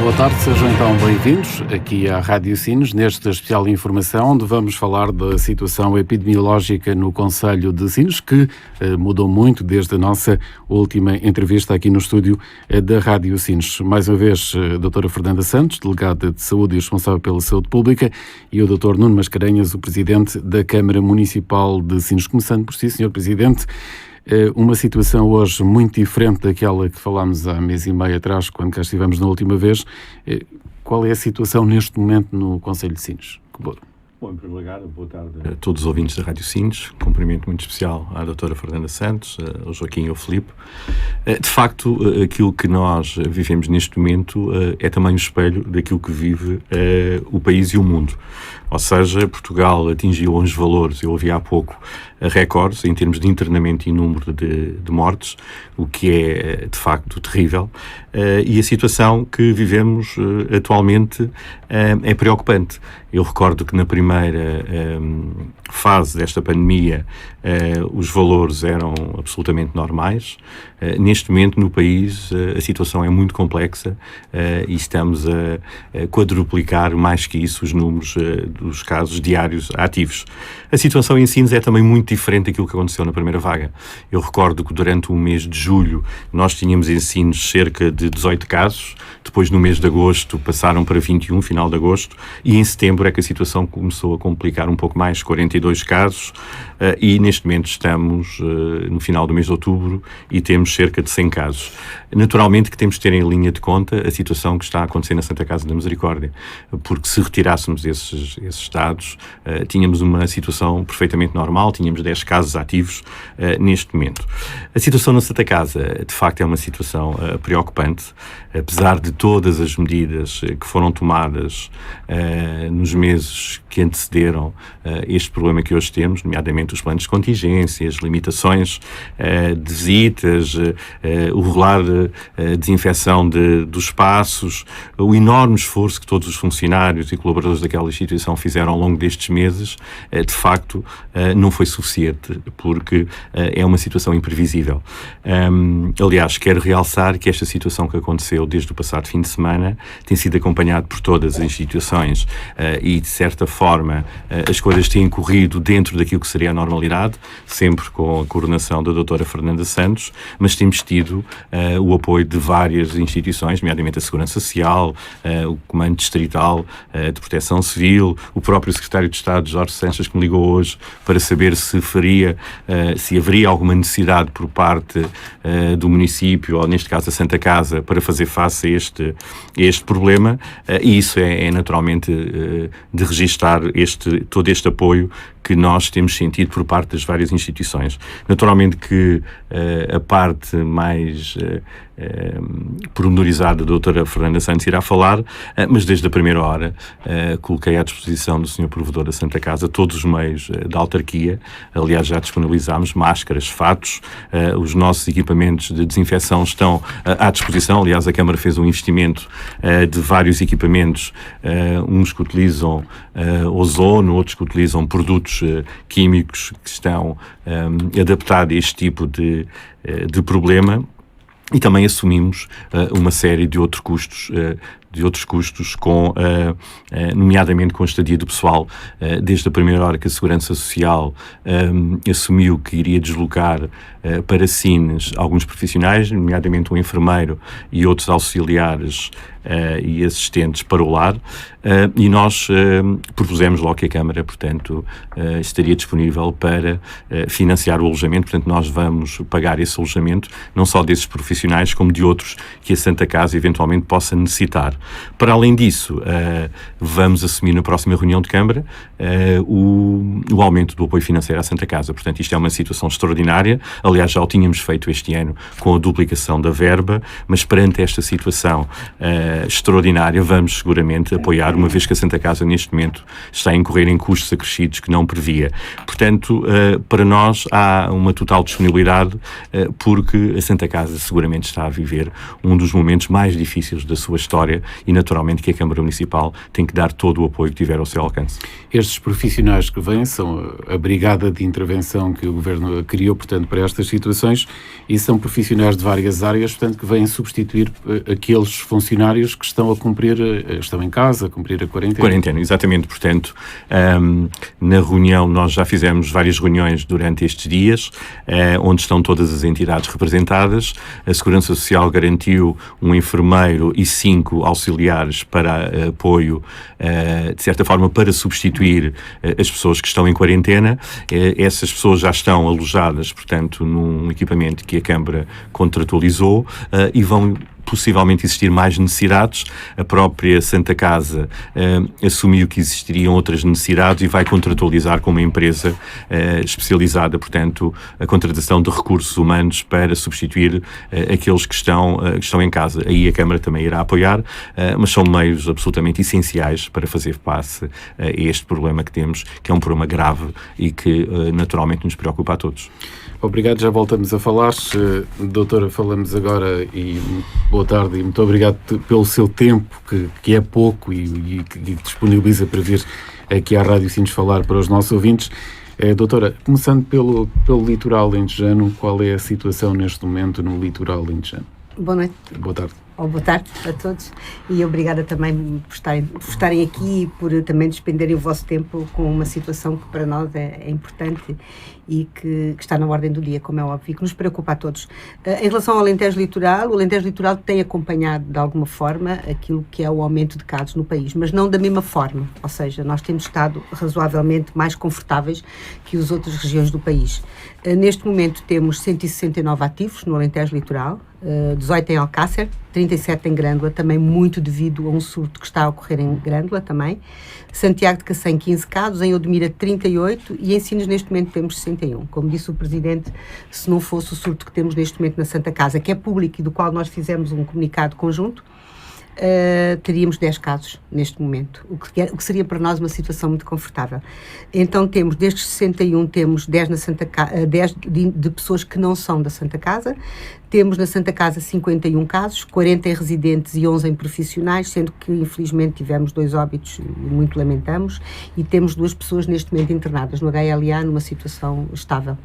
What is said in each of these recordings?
Boa tarde, sejam então bem-vindos aqui à Rádio Sines, nesta especial informação, onde vamos falar da situação epidemiológica no concelho de Sines, que mudou muito desde a nossa última entrevista aqui no estúdio da Rádio Sines. Mais uma vez, a doutora Fernanda Santos, delegada de Saúde e responsável pela saúde pública, e o doutor Nuno Mascarenhas, o presidente da Câmara Municipal de Sines. Começando por si, senhor presidente, uma situação hoje muito diferente daquela que falámos há mês e meio atrás, quando cá estivemos na última vez. Qual é a situação neste momento no concelho de Sines? Bom, em primeiro lugar, boa tarde a todos os ouvintes da Rádio Sines. Cumprimento muito especial à doutora Fernanda Santos, ao Joaquim e ao Filipe. De facto, aquilo que nós vivemos neste momento é também um espelho daquilo que vive o país e o mundo. Ou seja, Portugal atingiu uns valores, eu ouvi há pouco, recordes em termos de internamento e número de mortes, o que é, de facto, terrível. E a situação que vivemos atualmente é preocupante. Eu recordo que na primeira fase desta pandemia os valores eram absolutamente normais. Neste momento, no país, a situação é muito complexa e estamos a quadruplicar, mais que isso, os números dos casos diários ativos. A situação em Sines é também muito diferente daquilo que aconteceu na primeira vaga. Eu recordo que durante o mês de julho nós tínhamos em Sines cerca de 18 casos, depois no mês de agosto passaram para 21, final de agosto, e em setembro é que a situação começou a complicar um pouco mais, 42 casos, e neste momento estamos no final do mês de outubro e temos cerca de 100 casos. Naturalmente que temos de ter em linha de conta a situação que está a acontecer na Santa Casa da Misericórdia, porque se retirássemos esses dados, tínhamos uma situação perfeitamente normal, tínhamos 10 casos ativos neste momento. A situação na Santa Casa, de facto, é uma situação preocupante, apesar de todas as medidas que foram tomadas nos meses que antecederam este problema que hoje temos, nomeadamente os planos de contingência, as limitações de visitas, o regular desinfecção dos espaços, o enorme esforço que todos os funcionários e colaboradores daquela instituição fizeram ao longo destes meses, de facto, não foi suficiente, porque é uma situação imprevisível. Aliás, quero realçar que esta situação que aconteceu desde o passado fim de semana tem sido acompanhado por todas as instituições e, de certa forma, as coisas têm corrido dentro daquilo que seria a normalidade, sempre com a coordenação da doutora Fernanda Santos, mas temos tido o apoio de várias instituições, nomeadamente a Segurança Social, o Comando Distrital de Proteção Civil, o próprio Secretário de Estado, Jorge Sanches, que me ligou hoje para saber se haveria alguma necessidade por parte do município, ou neste caso a Santa Casa, para fazer face a este problema, e isso é naturalmente de registar todo este apoio que nós temos sentido por parte das várias instituições. Naturalmente que a parte mais pormenorizada da doutora Fernanda Santos irá falar, mas desde a primeira hora coloquei à disposição do Sr. Provedor da Santa Casa todos os meios da autarquia. Aliás, já disponibilizámos máscaras, fatos, os nossos equipamentos de desinfecção estão à disposição. Aliás, a Câmara fez um investimento de vários equipamentos, uns que utilizam ozono, outros que utilizam produtos químicos que estão adaptados a este tipo de problema, e também assumimos uma série de outros custos nomeadamente com a estadia do pessoal, desde a primeira hora que a Segurança Social assumiu que iria deslocar para Sines alguns profissionais, nomeadamente um enfermeiro e outros auxiliares e assistentes para o lar, e nós propusemos logo que a Câmara, portanto, estaria disponível para financiar o alojamento. Portanto, nós vamos pagar esse alojamento, não só desses profissionais, como de outros que a Santa Casa eventualmente possa necessitar. Para além disso, vamos assumir na próxima reunião de Câmara o aumento do apoio financeiro à Santa Casa. Portanto, isto é uma situação extraordinária. Aliás, já o tínhamos feito este ano com a duplicação da verba, mas perante esta situação extraordinária, vamos seguramente apoiar, uma vez que a Santa Casa neste momento está a incorrer em custos acrescidos que não previa. Portanto, para nós há uma total disponibilidade, porque a Santa Casa seguramente está a viver um dos momentos mais difíceis da sua história, e naturalmente que a Câmara Municipal tem que dar todo o apoio que tiver ao seu alcance. Estes profissionais que vêm são a brigada de intervenção que o Governo criou, portanto, para estas situações, e são profissionais de várias áreas, portanto, que vêm substituir aqueles funcionários que estão estão em casa, a cumprir a quarentena. Exatamente. Portanto, na reunião, nós já fizemos várias reuniões durante estes dias, onde estão todas as entidades representadas. A Segurança Social garantiu um enfermeiro e 5 auxiliares para apoio, de certa forma, para substituir as pessoas que estão em quarentena. Essas pessoas já estão alojadas, portanto, num equipamento que a Câmara contratualizou e vão possivelmente existir mais necessidades. A própria Santa Casa assumiu que existiriam outras necessidades e vai contratualizar com uma empresa especializada, portanto, a contratação de recursos humanos para substituir aqueles que estão em casa. Aí a Câmara também irá apoiar, mas são meios absolutamente essenciais para fazer face a este problema que temos, que é um problema grave e que naturalmente nos preocupa a todos. Obrigado, já voltamos a falar. Doutora, falamos agora e boa tarde e muito obrigado pelo seu tempo, que é pouco e que disponibiliza para vir aqui à Rádio Sines falar para os nossos ouvintes. Doutora, começando pelo litoral alentejano, qual é a situação neste momento no litoral alentejano? Boa noite. Boa tarde. Boa tarde a todos e obrigada também por estarem aqui e por também despenderem o vosso tempo com uma situação que para nós é importante e que está na ordem do dia, como é óbvio, e que nos preocupa a todos. Em relação ao Alentejo Litoral, o Alentejo Litoral tem acompanhado de alguma forma aquilo que é o aumento de casos no país, mas não da mesma forma, ou seja, nós temos estado razoavelmente mais confortáveis que as outras regiões do país. Neste momento temos 169 ativos no Alentejo Litoral, 18 em Alcácer, 37 em Grândola, também muito devido a um surto que está a ocorrer em Grândola também. Santiago de Cacém, 15 casos, em Odmira 38 e em Sines neste momento temos 61. Como disse o Presidente, se não fosse o surto que temos neste momento na Santa Casa, que é público e do qual nós fizemos um comunicado conjunto, teríamos 10 casos neste momento, o que seria para nós uma situação muito confortável. Então temos, destes 61, temos 10 na Santa Casa, 10 de pessoas que não são da Santa Casa. Temos na Santa Casa 51 casos, 40 em residentes e 11 em profissionais, sendo que infelizmente tivemos 2 óbitos e muito lamentamos, e temos 2 pessoas neste momento internadas no HLA numa situação estável.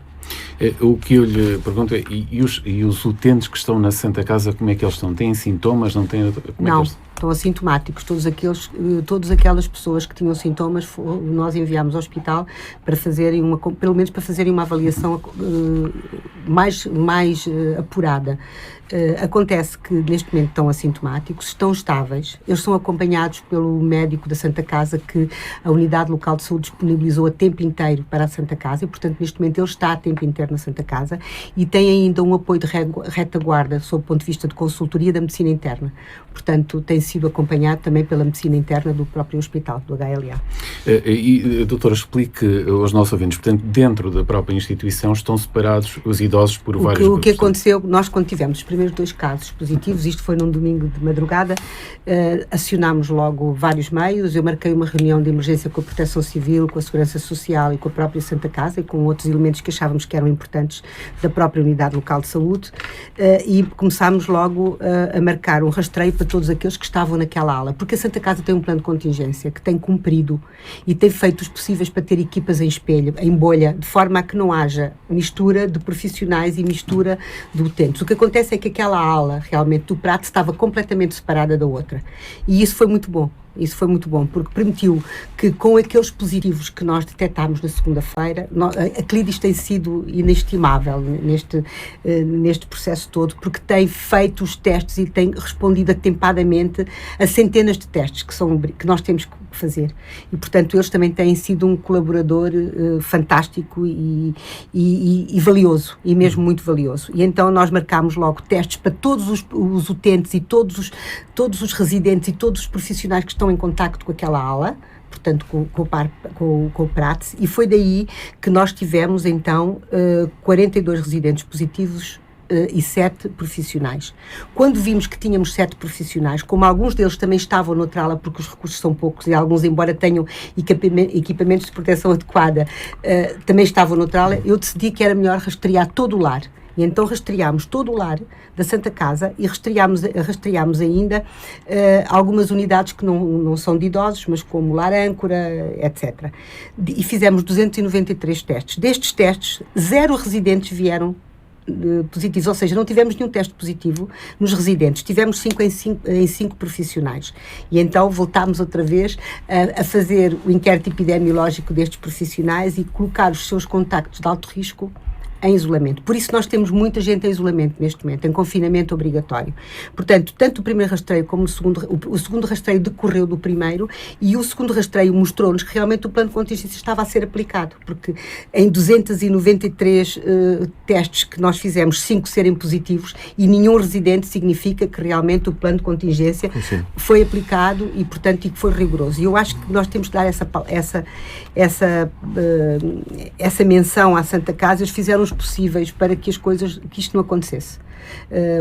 O que eu lhe pergunto é, e os utentes que estão na Santa Casa, como é que eles estão? Têm sintomas? Não têm? Não, estão assintomáticos. Todas aquelas pessoas que tinham sintomas, nós enviámos ao hospital para fazerem pelo menos para fazerem uma avaliação mais apurada. Acontece que neste momento estão assintomáticos, estão estáveis, eles são acompanhados pelo médico da Santa Casa que a Unidade Local de Saúde disponibilizou a tempo inteiro para a Santa Casa e, portanto, neste momento ele está a tempo inteiro na Santa Casa e tem ainda um apoio de retaguarda sob o ponto de vista de consultoria da medicina interna. Portanto, tem sido acompanhado também pela medicina interna do próprio hospital, do HLA. Doutora, explique aos nossos ouvintes, portanto, dentro da própria instituição estão separados os idosos por vários grupos. O que aconteceu, nós quando tivemos os primeiros 2 casos positivos, isto foi num domingo de madrugada, acionámos logo vários meios, eu marquei uma reunião de emergência com a Proteção Civil, com a Segurança Social e com a própria Santa Casa e com outros elementos que achávamos que eram importantes da própria Unidade Local de Saúde e começámos logo a marcar um rastreio para todos aqueles que estavam naquela ala, porque a Santa Casa tem um plano de contingência que tem cumprido e tem feito os possíveis para ter equipas em espelho, em bolha, de forma a que não haja mistura de profissionais e mistura de utentes. O que acontece é que aquela ala, realmente, do prato estava completamente separada da outra. E isso foi muito bom. Isso foi muito bom, porque permitiu que com aqueles positivos que nós detectámos na segunda-feira, a Clidis tem sido inestimável neste processo todo, porque tem feito os testes e tem respondido atempadamente a centenas de testes que nós temos que fazer. E, portanto, eles também têm sido um colaborador fantástico e valioso, e mesmo muito valioso. E então nós marcámos logo testes para todos os utentes e todos os residentes e todos os profissionais que estão em contacto com aquela ala, portanto com o PRATS, e foi daí que nós tivemos então 42 residentes positivos e 7 profissionais. Quando vimos que tínhamos 7 profissionais, como alguns deles também estavam noutra ala porque os recursos são poucos e alguns, embora tenham equipamentos de proteção adequada, também estavam noutra ala, eu decidi que era melhor rastrear todo o lar. E então rastreámos todo o lar da Santa Casa e rastreámos ainda algumas unidades que não são de idosos, mas como lar âncora, etc. E fizemos 293 testes. Destes testes, 0 residentes vieram positivos, ou seja, não tivemos nenhum teste positivo nos residentes, tivemos 5 em 5 profissionais. E então voltámos outra vez a fazer o inquérito epidemiológico destes profissionais e colocar os seus contactos de alto risco em isolamento. Por isso nós temos muita gente em isolamento neste momento, em confinamento obrigatório. Portanto, tanto o primeiro rastreio como o segundo rastreio decorreu do primeiro, e o segundo rastreio mostrou-nos que realmente o plano de contingência estava a ser aplicado, porque em 293 testes que nós fizemos, 5 serem positivos e nenhum residente, significa que realmente o plano de contingência foi aplicado e, portanto, e que foi rigoroso. E eu acho que nós temos que dar essa menção à Santa Casa. Eles fizeram possíveis para que isto não acontecesse.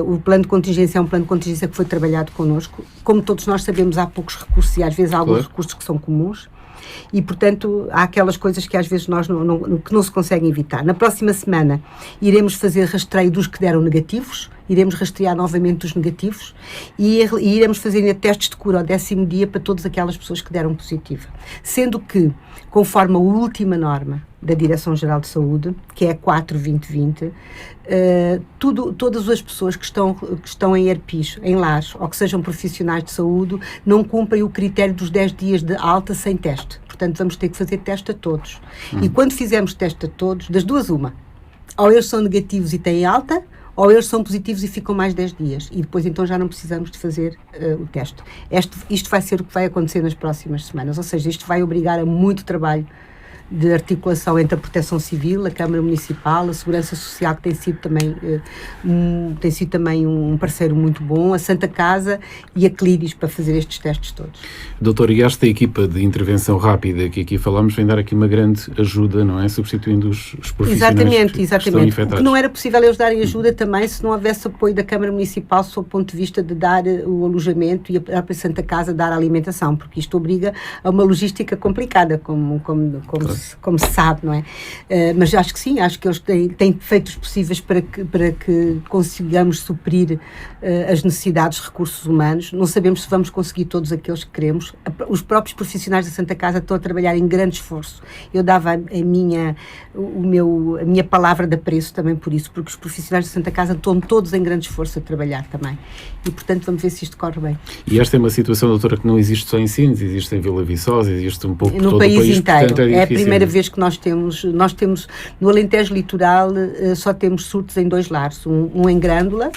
O plano de contingência é um plano de contingência que foi trabalhado connosco. Como todos nós sabemos, há poucos recursos e às vezes há alguns recursos que são comuns e, portanto, há aquelas coisas que às vezes nós que não se conseguem evitar. Na próxima semana iremos fazer rastreio dos que deram negativos, iremos rastrear novamente os negativos e iremos fazer ainda testes de cura ao 10º dia para todas aquelas pessoas que deram positiva. Sendo que, conforme a última norma da Direção-Geral de Saúde, que é a 4/2020, todas as pessoas que estão em ERPIs, em lares, ou que sejam profissionais de saúde, não cumprem o critério dos 10 dias de alta sem teste. Portanto, vamos ter que fazer teste a todos. E quando fizermos teste a todos, das duas uma, ou eles são negativos e têm alta, ou eles são positivos e ficam mais 10 dias. E depois então já não precisamos de fazer o teste. Isto vai ser o que vai acontecer nas próximas semanas, ou seja, isto vai obrigar a muito trabalho de articulação entre a Proteção Civil, a Câmara Municipal, a Segurança Social, que tem sido também um parceiro muito bom, a Santa Casa e a Clíris para fazer estes testes todos. Doutor, e esta equipa de intervenção rápida que aqui falamos vem dar aqui uma grande ajuda, não é? Substituindo os profissionais que estão infectados. O que não era possível eles darem ajuda também se não houvesse apoio da Câmara Municipal sob o ponto de vista de dar o alojamento e a própria Santa Casa dar a alimentação, porque isto obriga a uma logística complicada, como se sabe, não é? Mas acho que sim, acho que eles têm feito os possíveis para que consigamos suprir as necessidades de recursos humanos. Não sabemos se vamos conseguir todos aqueles que queremos. Os próprios profissionais da Santa Casa estão a trabalhar em grande esforço. Eu dava a minha palavra de apreço também por isso, porque os profissionais da Santa Casa estão todos em grande esforço a trabalhar também. E, portanto, vamos ver se isto corre bem. E esta é uma situação, doutora, que não existe só em Sines, existe em Vila Viçosa, existe um pouco no todo país o país inteiro. Portanto, é a primeira vez que nós temos no Alentejo Litoral, só temos surtos em 2 lares, um em Grândola,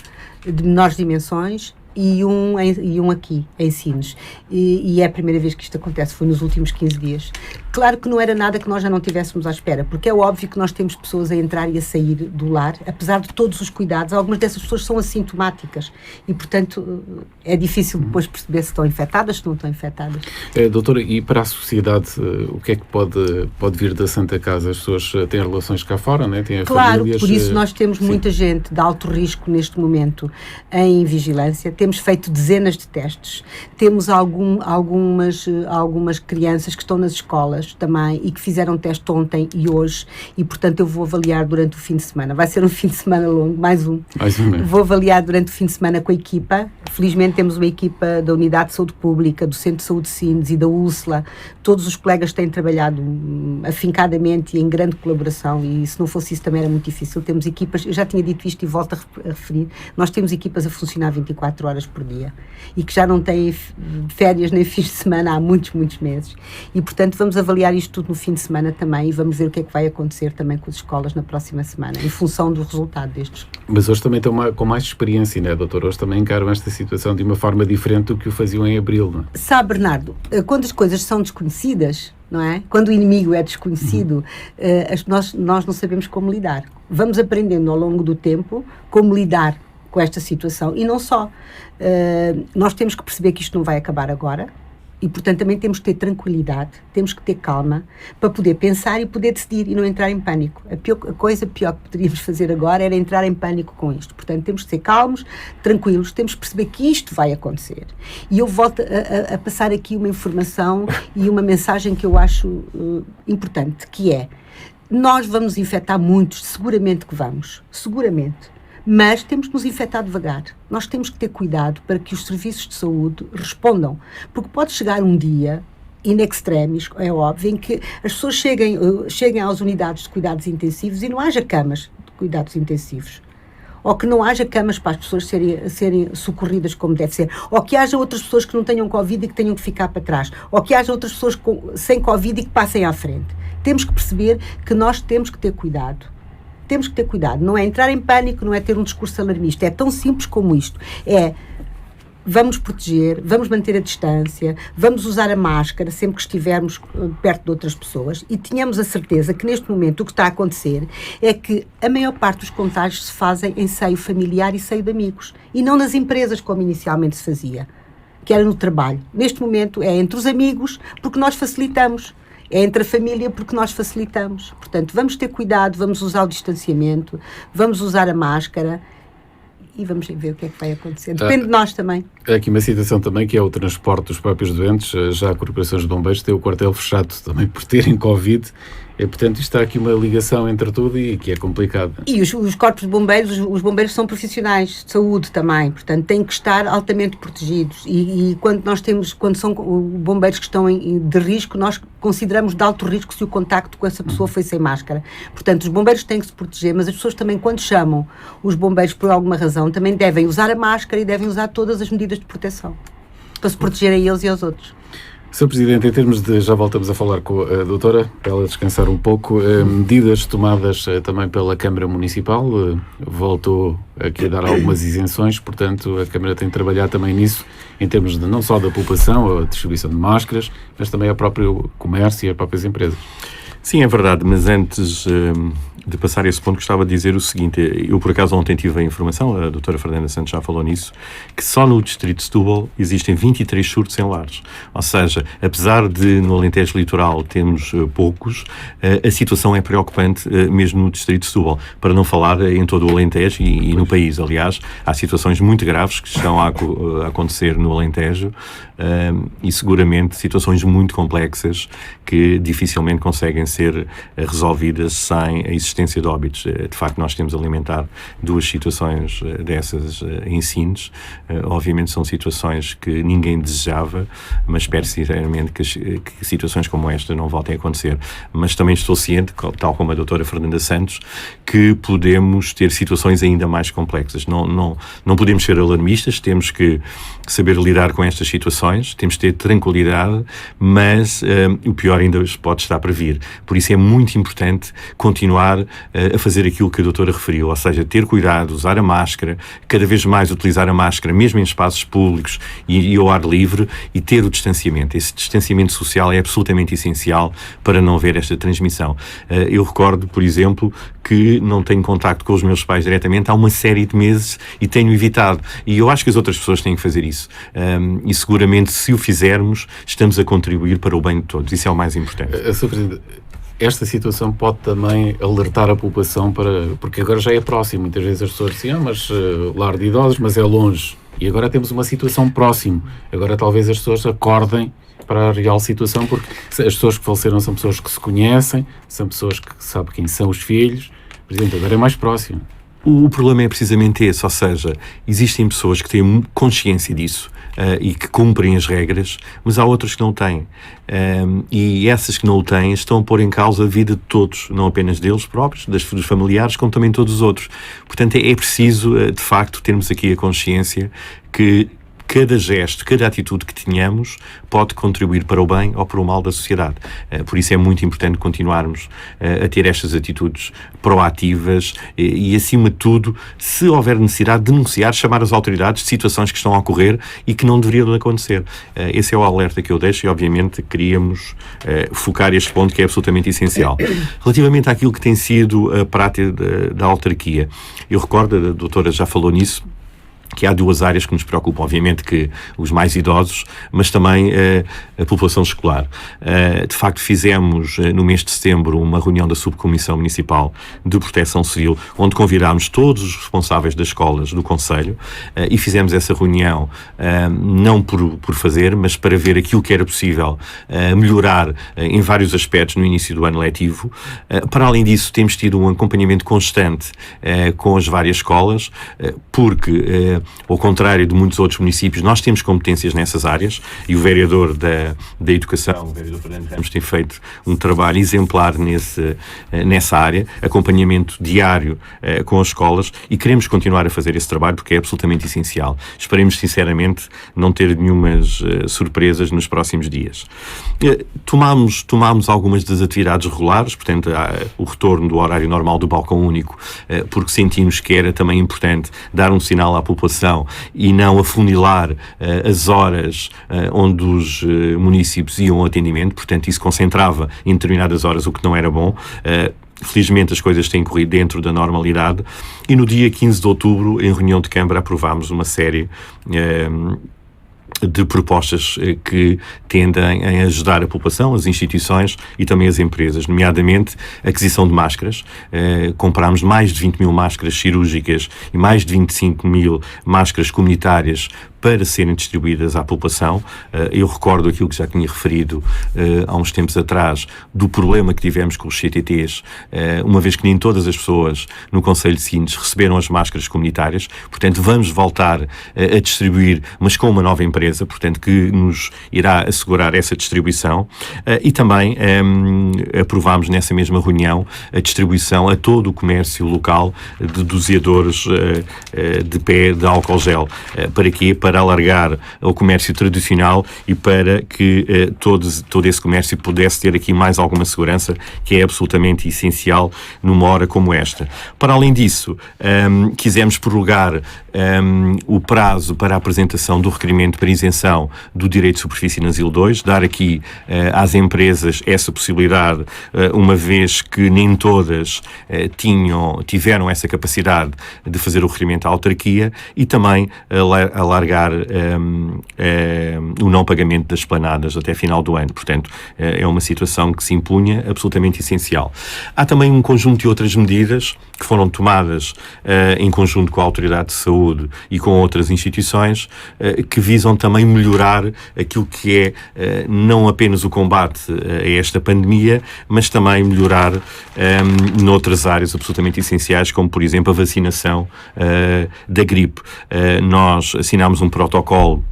de menores dimensões, e um aqui, em Sines. E é a primeira vez que isto acontece, foi nos últimos 15 dias. Claro que não era nada que nós já não tivéssemos à espera, porque é óbvio que nós temos pessoas a entrar e a sair do lar, apesar de todos os cuidados. Algumas dessas pessoas são assintomáticas e, portanto, é difícil depois perceber se estão infectadas, se não estão infectadas. Doutora, e para a sociedade, o que é que pode vir da Santa Casa? As pessoas têm relações cá fora, né? Têm famílias... Por isso nós temos muita gente de alto risco neste momento em vigilância. Temos feito dezenas de testes, temos algumas crianças que estão nas escolas também e que fizeram teste ontem e hoje, e portanto eu vou avaliar durante o fim de semana. Vai ser um fim de semana longo, mais um. Vou avaliar durante o fim de semana com a equipa. Felizmente temos uma equipa da Unidade de Saúde Pública, do Centro de Saúde de Sines e da ULSLA. Todos os colegas têm trabalhado afincadamente e em grande colaboração, e se não fosse isso também era muito difícil. Temos equipas, eu já tinha dito isto e volto a referir, nós temos equipas a funcionar 24 horas por dia e que já não têm férias nem fins de semana há muitos meses, e portanto vamos avaliar isto tudo no fim de semana também e vamos ver o que é que vai acontecer também com as escolas na próxima semana, em função do resultado destes. Mas hoje também estão com mais experiência, não é, doutor? Hoje também encaram esta situação de uma forma diferente do que o faziam em abril, não é? Sabe, Bernardo, quando as coisas são desconhecidas, não é? Quando o inimigo é desconhecido, nós não sabemos como lidar. Vamos aprendendo ao longo do tempo como lidar com esta situação, e não só. Nós temos que perceber que isto não vai acabar agora, e portanto também temos que ter tranquilidade, temos que ter calma para poder pensar e poder decidir e não entrar em pânico. A coisa pior que poderíamos fazer agora era entrar em pânico com isto. Portanto, temos que ser calmos, tranquilos, temos que perceber que isto vai acontecer. E eu volto a passar aqui uma informação e uma mensagem que eu acho importante, que é: Nós vamos infectar muitos, seguramente que vamos, seguramente. Mas temos que nos infectar devagar. Nós temos que ter cuidado para que os serviços de saúde respondam. Porque pode chegar um dia, in extremis, é óbvio, em que as pessoas cheguem às unidades de cuidados intensivos e não haja camas de cuidados intensivos. Ou que não haja camas para as pessoas serem socorridas como deve ser. Ou que haja outras pessoas que não tenham Covid e que tenham que ficar para trás. Ou que haja outras pessoas sem Covid e que passem à frente. Temos que perceber que nós temos que ter cuidado. Temos que ter cuidado. Não é entrar em pânico, não é ter um discurso alarmista. É tão simples como isto. Vamos proteger, vamos manter a distância, vamos usar a máscara sempre que estivermos perto de outras pessoas e tenhamos a certeza que neste momento o que está a acontecer é que a maior parte dos contágios se fazem em seio familiar e seio de amigos e não nas empresas como inicialmente se fazia, que era no trabalho. Neste momento é entre os amigos porque nós facilitamos. É entre a família porque nós facilitamos. Portanto, vamos ter cuidado, vamos usar o distanciamento, vamos usar a máscara e vamos ver o que é que vai acontecer. Depende de nós também. Há aqui uma situação também que é o transporte dos próprios doentes. Já a Corporação de Bombeiros tem o quartel fechado também por terem Covid. Portanto, isto está aqui uma ligação entre tudo e que é complicado. E os corpos de bombeiros, os bombeiros são profissionais de saúde também, portanto, têm que estar altamente protegidos. E quando são bombeiros que estão de risco, nós consideramos de alto risco se o contacto com essa pessoa foi sem máscara. Portanto, os bombeiros têm que se proteger, mas as pessoas também, quando chamam os bombeiros por alguma razão, também devem usar a máscara e devem usar todas as medidas de proteção para se proteger a eles e aos outros. Sr. Presidente, em termos de, já voltamos a falar com a doutora, para ela descansar um pouco, medidas tomadas também pela Câmara Municipal, voltou aqui a dar algumas isenções, portanto a Câmara tem de trabalhar também nisso, em termos de não só da população, a distribuição de máscaras, mas também ao próprio comércio e às próprias empresas. Sim, é verdade, mas antes de passar a esse ponto, gostava de dizer o seguinte: eu por acaso ontem tive a informação, a doutora Fernanda Santos já falou nisso, que só no distrito de Setúbal existem 23 surtos em lares. Ou seja, apesar de no Alentejo Litoral termos poucos, a situação é preocupante mesmo no distrito de Setúbal, para não falar em todo o Alentejo e no país. Aliás, há situações muito graves que estão a acontecer no Alentejo e seguramente situações muito complexas que dificilmente conseguem ser resolvidas sem a existência de óbitos. De facto, nós temos a alimentar duas situações dessas em Sines. Obviamente são situações que ninguém desejava, mas espero sinceramente que situações como esta não voltem a acontecer. Mas também estou ciente, tal como a doutora Fernanda Santos, que podemos ter situações ainda mais complexas. Não podemos ser alarmistas, temos que saber lidar com estas situações, temos que ter tranquilidade, mas o pior ainda pode estar para vir. Por isso é muito importante continuar a fazer aquilo que a doutora referiu, ou seja, ter cuidado, usar a máscara, cada vez mais utilizar a máscara, mesmo em espaços públicos e ao ar livre, e ter o distanciamento. Esse distanciamento social é absolutamente essencial para não haver esta transmissão. Eu recordo, por exemplo, que não tenho contacto com os meus pais diretamente há uma série de meses e tenho evitado. E eu acho que as outras pessoas têm que fazer isso. E seguramente, se o fizermos, estamos a contribuir para o bem de todos. Isso é o mais importante. Sr. Presidente, esta situação pode também alertar a população porque agora já é próximo. Muitas vezes as pessoas dizem, mas lar de idosos, mas é longe. E agora temos uma situação próximo. Agora talvez as pessoas acordem para a real situação, porque as pessoas que faleceram são pessoas que se conhecem, são pessoas que sabem quem são os filhos. Presidente, agora é mais próximo. O problema é precisamente esse, ou seja, existem pessoas que têm consciência disso e que cumprem as regras, mas há outras que não têm. E essas que não o têm estão a pôr em causa a vida de todos, não apenas deles próprios, dos familiares, como também todos os outros. Portanto, é preciso, de facto, termos aqui a consciência que cada gesto, cada atitude que tenhamos pode contribuir para o bem ou para o mal da sociedade. Por isso é muito importante continuarmos a ter estas atitudes proativas e, acima de tudo, se houver necessidade, denunciar, chamar as autoridades de situações que estão a ocorrer e que não deveriam acontecer. Esse é o alerta que eu deixo e, obviamente, queríamos focar este ponto que é absolutamente essencial. Relativamente àquilo que tem sido a prática da autarquia, eu recordo, a doutora já falou nisso, que há duas áreas que nos preocupam, obviamente que os mais idosos, mas também a população escolar. De facto, fizemos no mês de setembro uma reunião da Subcomissão Municipal de Proteção Civil, onde convidámos todos os responsáveis das escolas do concelho e fizemos essa reunião não por fazer, mas para ver aquilo que era possível melhorar em vários aspectos no início do ano letivo. Para além disso, temos tido um acompanhamento constante com as várias escolas, porque ao contrário de muitos outros municípios, nós temos competências nessas áreas e o vereador da Educação, o vereador Fernando Ramos, tem feito um trabalho exemplar nessa área, acompanhamento diário com as escolas, e queremos continuar a fazer esse trabalho porque é absolutamente essencial. Esperemos, sinceramente, não ter nenhumas surpresas nos próximos dias. Tomámos algumas das atividades regulares, portanto, o retorno do horário normal do balcão único, porque sentimos que era também importante dar um sinal à população e não afunilar as horas onde os municípios iam ao atendimento, portanto isso concentrava em determinadas horas, o que não era bom. Felizmente as coisas têm corrido dentro da normalidade e no dia 15 de outubro, em reunião de Câmara, aprovámos uma série de propostas que tendem a ajudar a população, as instituições e também as empresas, nomeadamente a aquisição de máscaras. Comprámos mais de 20 mil máscaras cirúrgicas e mais de 25 mil máscaras comunitárias para serem distribuídas à população. Eu recordo aquilo que já tinha referido há uns tempos atrás, do problema que tivemos com os CTTs, uma vez que nem todas as pessoas no Concelho de Sines receberam as máscaras comunitárias. Portanto, vamos voltar a distribuir, mas com uma nova empresa, portanto, que nos irá assegurar essa distribuição. E também aprovámos nessa mesma reunião a distribuição a todo o comércio local de doseadores de pé de álcool gel. Para quê? Para alargar o comércio tradicional e para que todo esse comércio pudesse ter aqui mais alguma segurança, que é absolutamente essencial numa hora como esta. Para além disso, quisemos prorrogar o prazo para a apresentação do requerimento para isenção do direito de superfície na Asilo 2, dar aqui às empresas essa possibilidade, uma vez que nem todas tiveram essa capacidade de fazer o requerimento à autarquia, e também alargar o não pagamento das esplanadas até final do ano. Portanto, é uma situação que se impunha, absolutamente essencial. Há também um conjunto de outras medidas que foram tomadas em conjunto com a Autoridade de Saúde e com outras instituições, que visam também melhorar aquilo que é não apenas o combate a esta pandemia, mas também melhorar noutras áreas absolutamente essenciais, como por exemplo a vacinação da gripe. Nós assinámos um protocolo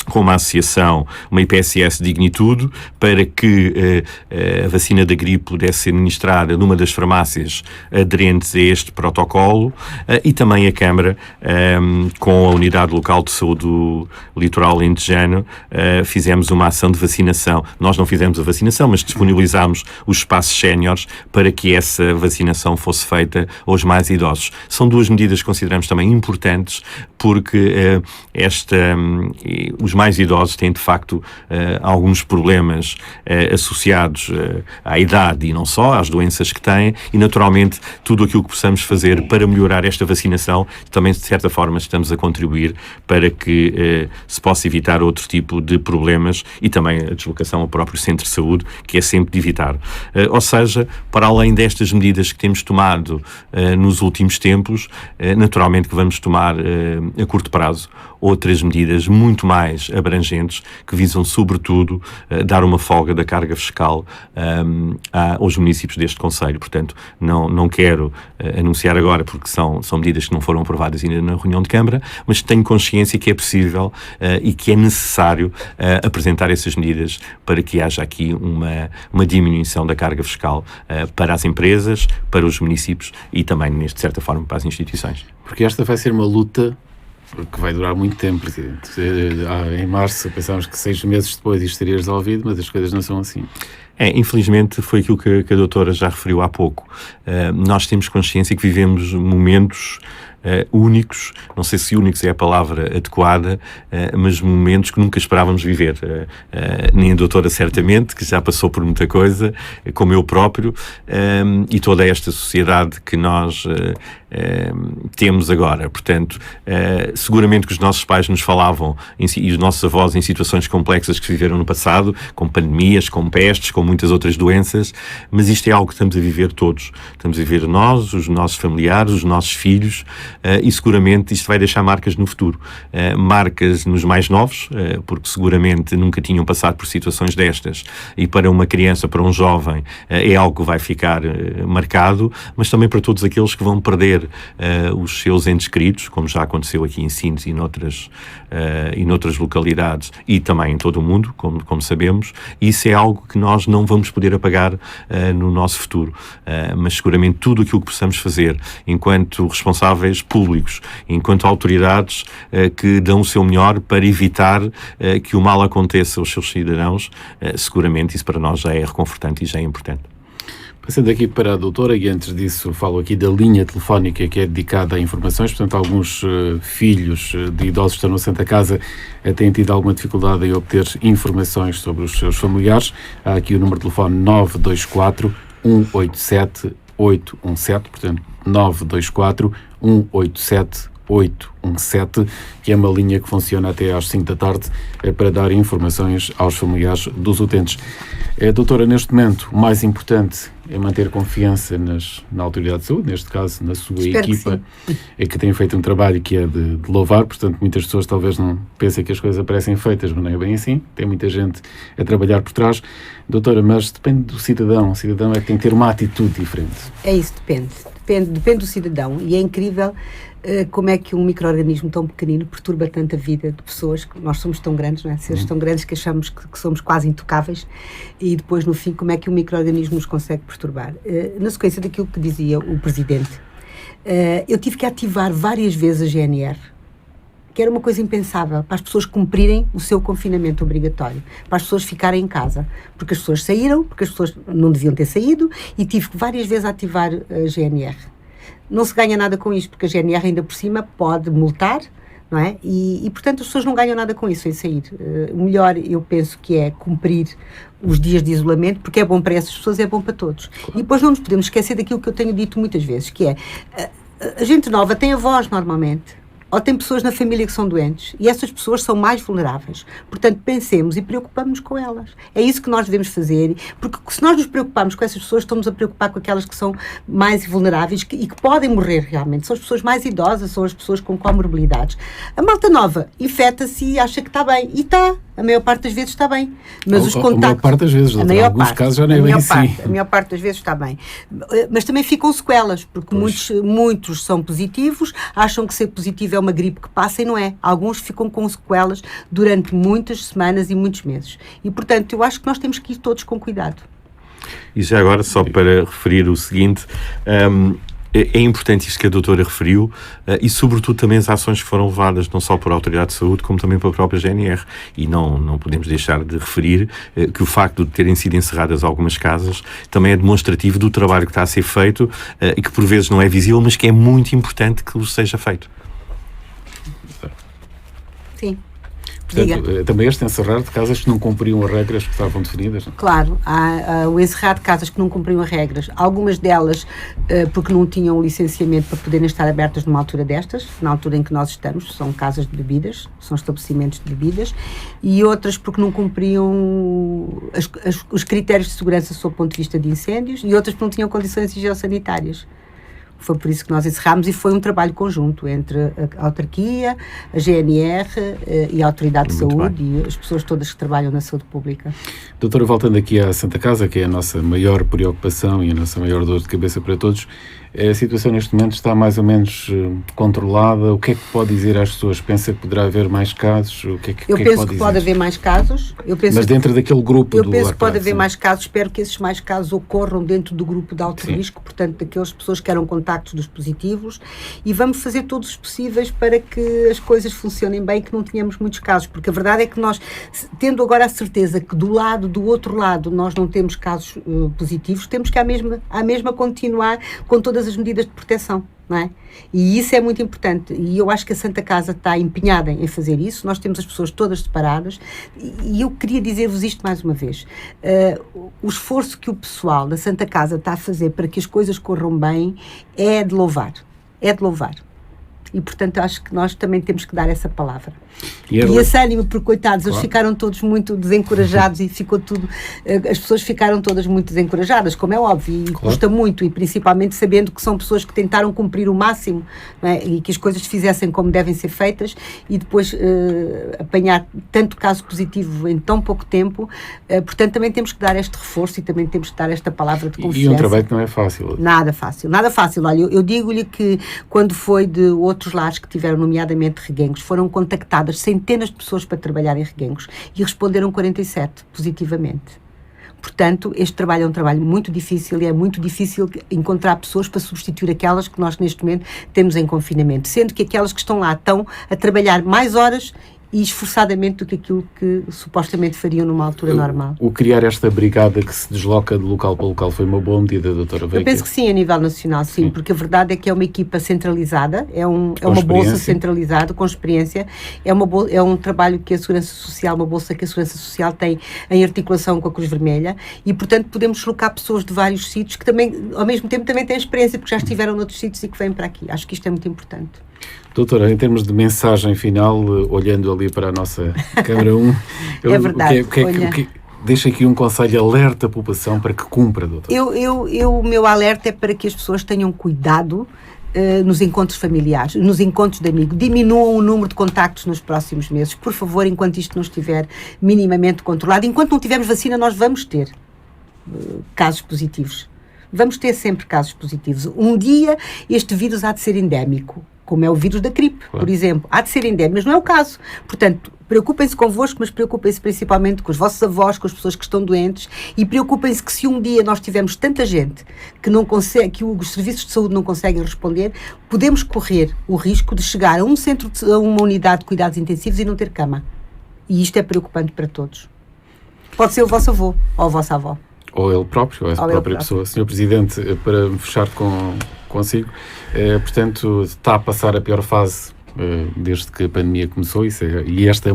com uma associação, uma IPSS Dignitude, para que a vacina da gripe pudesse ser administrada numa das farmácias aderentes a este protocolo, e também a Câmara, com a Unidade Local de Saúde do Litoral Alentejano, fizemos uma ação de vacinação. Nós não fizemos a vacinação, mas disponibilizámos os espaços séniores para que essa vacinação fosse feita aos mais idosos. São duas medidas que consideramos também importantes, porque os mais idosos têm, de facto, alguns problemas associados à idade e não só, às doenças que têm, e, naturalmente, tudo aquilo que possamos fazer para melhorar esta vacinação, também, de certa forma, estamos a contribuir para que se possa evitar outro tipo de problemas e também a deslocação ao próprio centro de saúde, que é sempre de evitar. Ou seja, para além destas medidas que temos tomado nos últimos tempos, naturalmente que vamos tomar a curto prazo outras medidas muito mais abrangentes que visam, sobretudo, dar uma folga da carga fiscal aos municípios deste concelho. Portanto, não quero anunciar agora, porque são medidas que não foram aprovadas ainda na reunião de Câmara, mas tenho consciência que é possível e que é necessário apresentar essas medidas para que haja aqui uma diminuição da carga fiscal para as empresas, para os municípios e também, de certa forma, para as instituições. Porque esta vai ser uma luta que vai durar muito tempo, Presidente. Em março pensámos que 6 meses depois isto estaria resolvido, mas as coisas não são assim. Infelizmente foi aquilo que a doutora já referiu há pouco. Nós temos consciência que vivemos momentos únicos, não sei se únicos é a palavra adequada, mas momentos que nunca esperávamos viver. Nem a doutora certamente, que já passou por muita coisa, como eu próprio, e toda esta sociedade que nós temos agora. Portanto, seguramente que os nossos pais nos falavam e os nossos avós em situações complexas que viveram no passado, com pandemias, com pestes, com muitas outras doenças, mas isto é algo que estamos a viver todos. Estamos a viver nós, os nossos familiares, os nossos filhos, e seguramente isto vai deixar marcas no futuro. Marcas nos mais novos, porque seguramente nunca tinham passado por situações destas, e para uma criança, para um jovem, é algo que vai ficar marcado, mas também para todos aqueles que vão perder os seus entes queridos, como já aconteceu aqui em Sines e noutras localidades, e também em todo o mundo, como sabemos. Isso é algo que nós não vamos poder apagar no nosso futuro, mas seguramente tudo aquilo que possamos fazer enquanto responsáveis públicos, enquanto autoridades que dão o seu melhor para evitar que o mal aconteça aos seus cidadãos, seguramente isso para nós já é reconfortante e já é importante. Passando aqui para a doutora, e antes disso falo aqui da linha telefónica que é dedicada a informações, portanto alguns filhos de idosos que estão na Santa Casa têm tido alguma dificuldade em obter informações sobre os seus familiares. Há aqui o número de telefone 924 187 817, portanto 924 187 817, que é uma linha que funciona até às 5 da tarde para dar informações aos familiares dos utentes. Doutora, neste momento, o mais importante é manter confiança na Autoridade de Saúde, neste caso na sua equipa, que tem feito um trabalho que é de louvar. Portanto, muitas pessoas talvez não pensem que as coisas parecem feitas, mas não é bem assim. Tem muita gente a trabalhar por trás. Doutora, mas depende do cidadão. O cidadão é que tem que ter uma atitude diferente. É isso, depende do cidadão. E é incrível como é que um micro-organismo tão pequenino perturba tanto a vida de pessoas, que nós somos tão grandes, não é? Seres tão grandes que achamos que somos quase intocáveis, e depois, no fim, como é que um micro-organismo nos consegue perturbar. Na sequência daquilo que dizia o Presidente, eu tive que ativar várias vezes a GNR, que era uma coisa impensável, para as pessoas cumprirem o seu confinamento obrigatório, para as pessoas ficarem em casa, porque as pessoas saíram, porque as pessoas não deviam ter saído, e tive que várias vezes ativar a GNR. Não se ganha nada com isto, porque a GNR ainda por cima pode multar, não é? E portanto as pessoas não ganham nada com isso em sair. O melhor, eu penso, que é cumprir os dias de isolamento, porque é bom para essas pessoas, é bom para todos. Claro. E depois não nos podemos esquecer daquilo que eu tenho dito muitas vezes, que é, a gente nova tem avós normalmente, ou tem pessoas na família que são doentes, e essas pessoas são mais vulneráveis. Portanto, pensemos e preocupamos com elas. É isso que nós devemos fazer, porque se nós nos preocuparmos com essas pessoas, estamos a preocupar com aquelas que são mais vulneráveis e que podem morrer realmente. São as pessoas mais idosas, são as pessoas com comorbilidades. A malta nova infecta-se e acha que está bem, e está. A maior parte das vezes está bem. Mas os contactos... A maior parte das vezes, em alguns casos já não é bem assim. A maior parte das vezes está bem. Mas também ficam sequelas, porque muitos são positivos, acham que ser positivo é uma gripe que passa, e não é. Alguns ficam com sequelas durante muitas semanas e muitos meses. E, portanto, eu acho que nós temos que ir todos com cuidado. E já agora, só para referir o seguinte... É importante isto que a doutora referiu, e sobretudo também as ações que foram levadas não só por a Autoridade de Saúde como também pela própria GNR, e não podemos deixar de referir que o facto de terem sido encerradas algumas casas também é demonstrativo do trabalho que está a ser feito, e que por vezes não é visível, mas que é muito importante que o seja feito. Sim. Portanto, também este encerrar de casas que não cumpriam as regras que estavam definidas, não? Claro, há o encerrar de casas que não cumpriam as regras, algumas delas porque não tinham licenciamento para poderem estar abertas numa altura destas, na altura em que nós estamos, são casas de bebidas, são estabelecimentos de bebidas, e outras porque não cumpriam os critérios de segurança sob o ponto de vista de incêndios, e outras porque não tinham condições higiosanitárias. Foi por isso que nós encerramos, e foi um trabalho conjunto entre a autarquia, a GNR e a Autoridade de Saúde e as pessoas todas que trabalham na saúde pública. Doutora, voltando aqui à Santa Casa, que é a nossa maior preocupação e a nossa maior dor de cabeça para todos, a situação neste momento está mais ou menos controlada? O que é que pode dizer às pessoas? Pensa que poderá haver mais casos? Eu penso que pode haver mais casos. Mas dentro daquele grupo do Eu penso que pode haver mais casos. Espero que esses mais casos ocorram dentro do grupo de alto risco, portanto, daquelas pessoas que eram contactos dos positivos, e vamos fazer todos os possíveis para que as coisas funcionem bem e que não tenhamos muitos casos, porque a verdade é que nós, tendo agora a certeza que do outro lado, nós não temos casos positivos, temos que à mesma continuar com todas as medidas de proteção. não é? E isso é muito importante, e eu acho que a Santa Casa está empenhada em fazer isso. Nós temos as pessoas todas separadas, e eu queria dizer-vos isto mais uma vez. O esforço que o pessoal da Santa Casa está a fazer para que as coisas corram bem é de louvar, e portanto acho que nós também temos que dar essa palavra. E esse ânimo, porque coitados, eles ficaram todos muito desencorajados e ficou tudo, as pessoas ficaram todas muito desencorajadas, como é óbvio, e custa muito, e principalmente sabendo que são pessoas que tentaram cumprir o máximo, não é? E que as coisas se fizessem como devem ser feitas, e depois apanhar tanto caso positivo em tão pouco tempo. Portanto também temos que dar este reforço e também temos que dar esta palavra de confiança. E um trabalho que não é fácil. Nada fácil. Olha, eu digo-lhe que quando foi de outros lares que tiveram, nomeadamente Reguengos, foram contactadas centenas de pessoas para trabalhar em Reguengos e responderam 47 positivamente. Portanto, este trabalho é um trabalho muito difícil, e é muito difícil encontrar pessoas para substituir aquelas que nós neste momento temos em confinamento, sendo que aquelas que estão lá estão a trabalhar mais horas e esforçadamente do que aquilo que supostamente fariam numa altura normal. O criar esta brigada que se desloca de local para local foi uma boa medida, doutora Veiga? Eu penso que sim, a nível nacional, sim, porque a verdade é que é uma equipa centralizada, é uma bolsa centralizada, com experiência, é um trabalho que a Segurança Social, uma bolsa que a Segurança Social tem em articulação com a Cruz Vermelha, e portanto podemos deslocar pessoas de vários sítios que também, ao mesmo tempo, também têm experiência, porque já estiveram noutros sítios e que vêm para aqui. Acho que isto é muito importante. Doutora, em termos de mensagem final, olhando ali para a nossa Câmara 1, é verdade. Deixa aqui um conselho, alerta a população para que cumpra, doutora. O meu alerta é para que as pessoas tenham cuidado nos encontros familiares, nos encontros de amigos. Diminuam o número de contactos nos próximos meses, por favor, enquanto isto não estiver minimamente controlado. Enquanto não tivermos vacina, nós vamos ter casos positivos. Vamos ter sempre casos positivos. Um dia este vírus há de ser endémico, como é o vírus da gripe, por exemplo. Há de ser endémico, mas não é o caso. Portanto, preocupem-se convosco, mas preocupem-se principalmente com os vossos avós, com as pessoas que estão doentes, e preocupem-se que se um dia nós tivermos tanta gente que não consegue, que os serviços de saúde não conseguem responder, podemos correr o risco de chegar a uma unidade de cuidados intensivos e não ter cama. E isto é preocupante para todos. Pode ser o vosso avô ou a vossa avó. Ou ele próprio, ou essa própria pessoa. Senhor Presidente, para me fechar consigo, portanto, está a passar a pior fase desde que a pandemia começou, e esta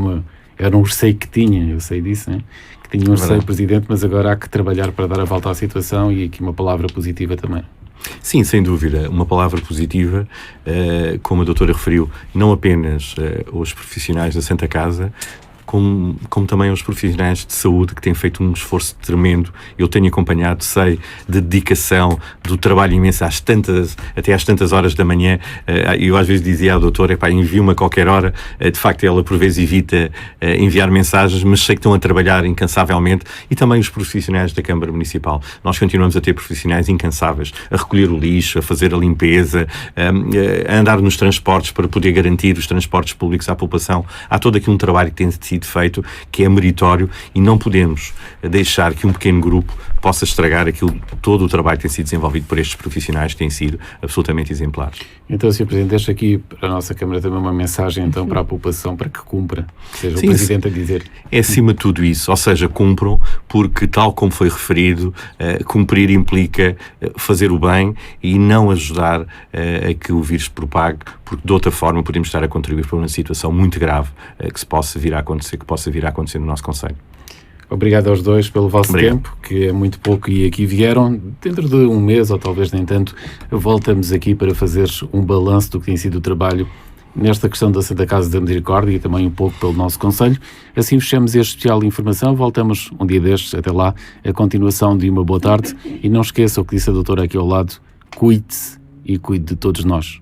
era um receio que tinha, eu sei disso, né? Que tinha um receio, Presidente, mas agora há que trabalhar para dar a volta à situação, e aqui uma palavra positiva também. Sim, sem dúvida, uma palavra positiva, como a doutora referiu, não apenas os profissionais da Santa Casa, como também os profissionais de saúde, que têm feito um esforço tremendo. Eu tenho acompanhado, sei, de dedicação, do trabalho imenso até às tantas horas da manhã. Eu às vezes dizia à doutora, envio-me a qualquer hora. De facto, ela por vezes evita enviar mensagens, mas sei que estão a trabalhar incansavelmente, e também os profissionais da Câmara Municipal. Nós continuamos a ter profissionais incansáveis, a recolher o lixo, a fazer a limpeza, a andar nos transportes para poder garantir os transportes públicos à população. Há todo aqui um trabalho que tem sido feito, que é meritório, e não podemos deixar que um pequeno grupo possa estragar todo o trabalho que tem sido desenvolvido por estes profissionais, que têm sido absolutamente exemplares. Então, Sr. Presidente, deixa aqui para a nossa Câmara também uma mensagem, então, para a população, para que cumpra, seja o Presidente a dizer. É acima de tudo isso, ou seja, cumpram, porque, tal como foi referido, cumprir implica fazer o bem e não ajudar a que o vírus propague, porque de outra forma podemos estar a contribuir para uma situação muito grave que possa vir a acontecer no nosso concelho. Obrigado aos dois pelo vosso tempo, que é muito pouco, e aqui vieram. Dentro de um mês, ou talvez nem tanto, voltamos aqui para fazer um balanço do que tem sido o trabalho nesta questão da Santa Casa da Misericórdia, e também um pouco pelo nosso concelho. Assim fechamos este especial de informação. Voltamos um dia destes. Até lá, a continuação de uma boa tarde. E não esqueça o que disse a doutora aqui ao lado: cuide-se e cuide de todos nós.